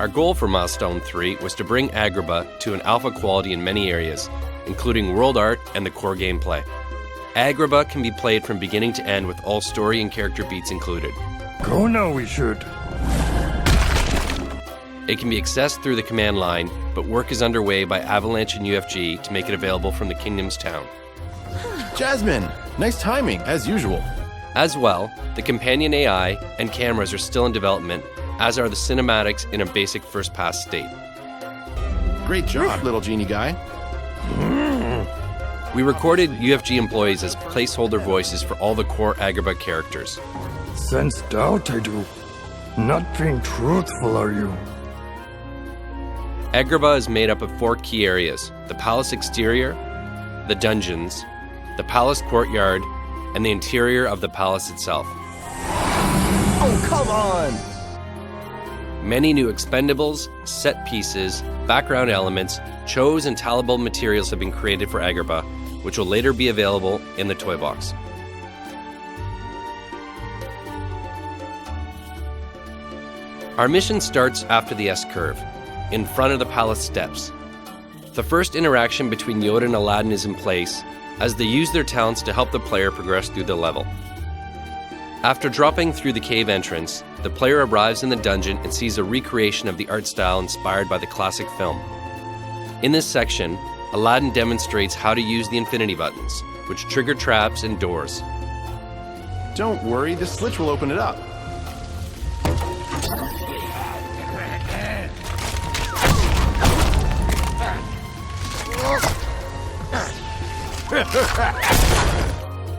Our goal for Milestone 3 was to bring Agrabah to an alpha quality in many areas, including world art and the core gameplay. Agrabah can be played from beginning to end with all story and character beats included. Go now, we should. It can be accessed through the command line, but work is underway by Avalanche and UFG to make it available from the Kingdom's town. Jasmine, nice timing, as usual. As well, the companion AI and cameras are still in development, as are the cinematics in a basic first-pass state. Great job, little genie guy. We recorded UFG employees as placeholder voices for all the core Agrabah characters. Sense doubt, I do. Not being truthful, are you? Agrabah is made up of 4 key areas: the palace exterior, the dungeons, the palace courtyard, and the interior of the palace itself. Oh, come on! Many new expendables, set pieces, background elements, chose and tellable materials have been created for Agrabah, which will later be available in the toy box. Our mission starts after the S-curve, in front of the palace steps. The first interaction between Yoda and Aladdin is in place, as they use their talents to help the player progress through the level. After dropping through the cave entrance, the player arrives in the dungeon and sees a recreation of the art style inspired by the classic film. In this section, Aladdin demonstrates how to use the infinity buttons, which trigger traps and doors. Don't worry, the switch will open it up.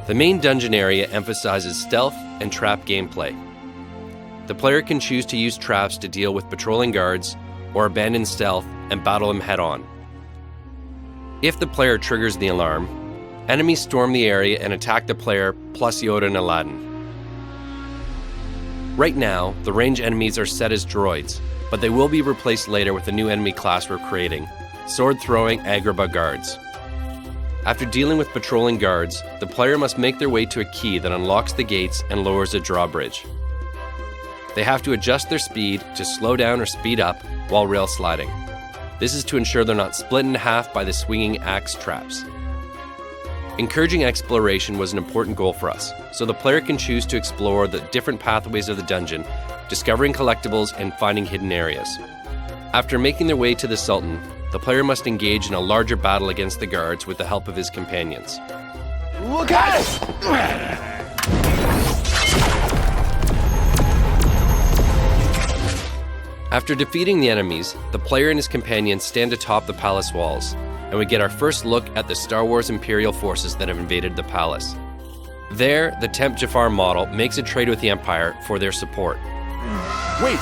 The main dungeon area emphasizes stealth and trap gameplay. The player can choose to use traps to deal with patrolling guards, or abandon stealth and battle them head-on. If the player triggers the alarm, enemies storm the area and attack the player plus Yoda and Aladdin. Right now, the range enemies are set as droids, but they will be replaced later with a new enemy class we're creating, sword-throwing Agrabah guards. After dealing with patrolling guards, the player must make their way to a key that unlocks the gates and lowers a drawbridge. They have to adjust their speed to slow down or speed up while rail sliding. This is to ensure they're not split in half by the swinging axe traps. Encouraging exploration was an important goal for us, so the player can choose to explore the different pathways of the dungeon, discovering collectibles and finding hidden areas. After making their way to the Sultan, the player must engage in a larger battle against the guards with the help of his companions. Look out! After defeating the enemies, the player and his companions stand atop the palace walls, and we get our first look at the Star Wars Imperial forces that have invaded the palace. There, the Temp Jafar model makes a trade with the Empire for their support. Wait,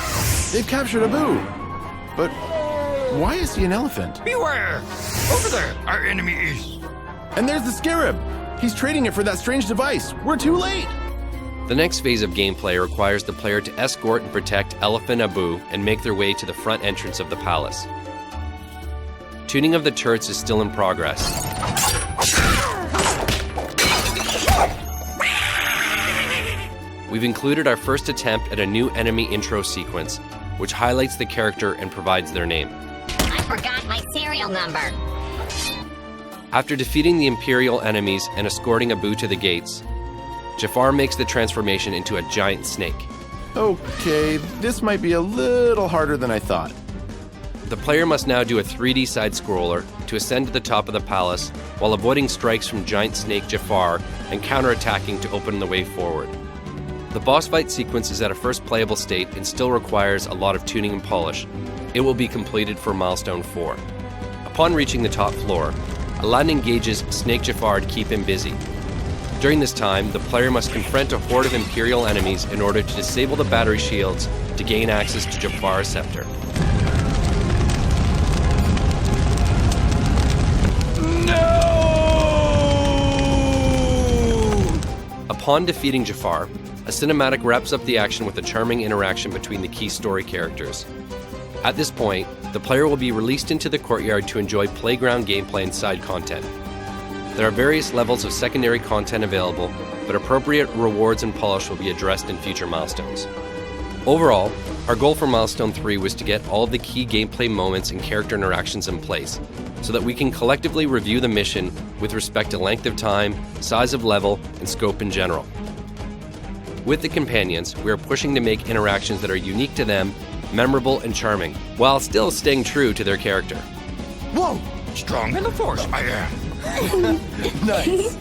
they've captured Abu! But why is he an elephant? Beware! Over there, our enemy is. And there's the Scarab! He's trading it for that strange device! We're too late! The next phase of gameplay requires the player to escort and protect Elephant Abu and make their way to the front entrance of the palace. Tuning of the turrets is still in progress. We've included our first attempt at a new enemy intro sequence, which highlights the character and provides their name. I forgot my serial number. After defeating the Imperial enemies and escorting Abu to the gates, Jafar makes the transformation into a giant snake. Okay, this might be a little harder than I thought. The player must now do a 3D side-scroller to ascend to the top of the palace while avoiding strikes from giant snake Jafar and counter-attacking to open the way forward. The boss fight sequence is at a first playable state and still requires a lot of tuning and polish. It will be completed for Milestone 4. Upon reaching the top floor, Aladdin engages Snake Jafar to keep him busy. During this time, the player must confront a horde of Imperial enemies in order to disable the battery shields to gain access to Jafar's scepter. Upon defeating Jafar, a cinematic wraps up the action with a charming interaction between the key story characters. At this point, the player will be released into the courtyard to enjoy playground gameplay and side content. There are various levels of secondary content available, but appropriate rewards and polish will be addressed in future milestones. Overall, our goal for Milestone 3 was to get all of the key gameplay moments and character interactions in place, so that we can collectively review the mission with respect to length of time, size of level, and scope in general. With the companions, we are pushing to make interactions that are unique to them, memorable and charming, while still staying true to their character. Whoa! Strong in the force, I am. Nice.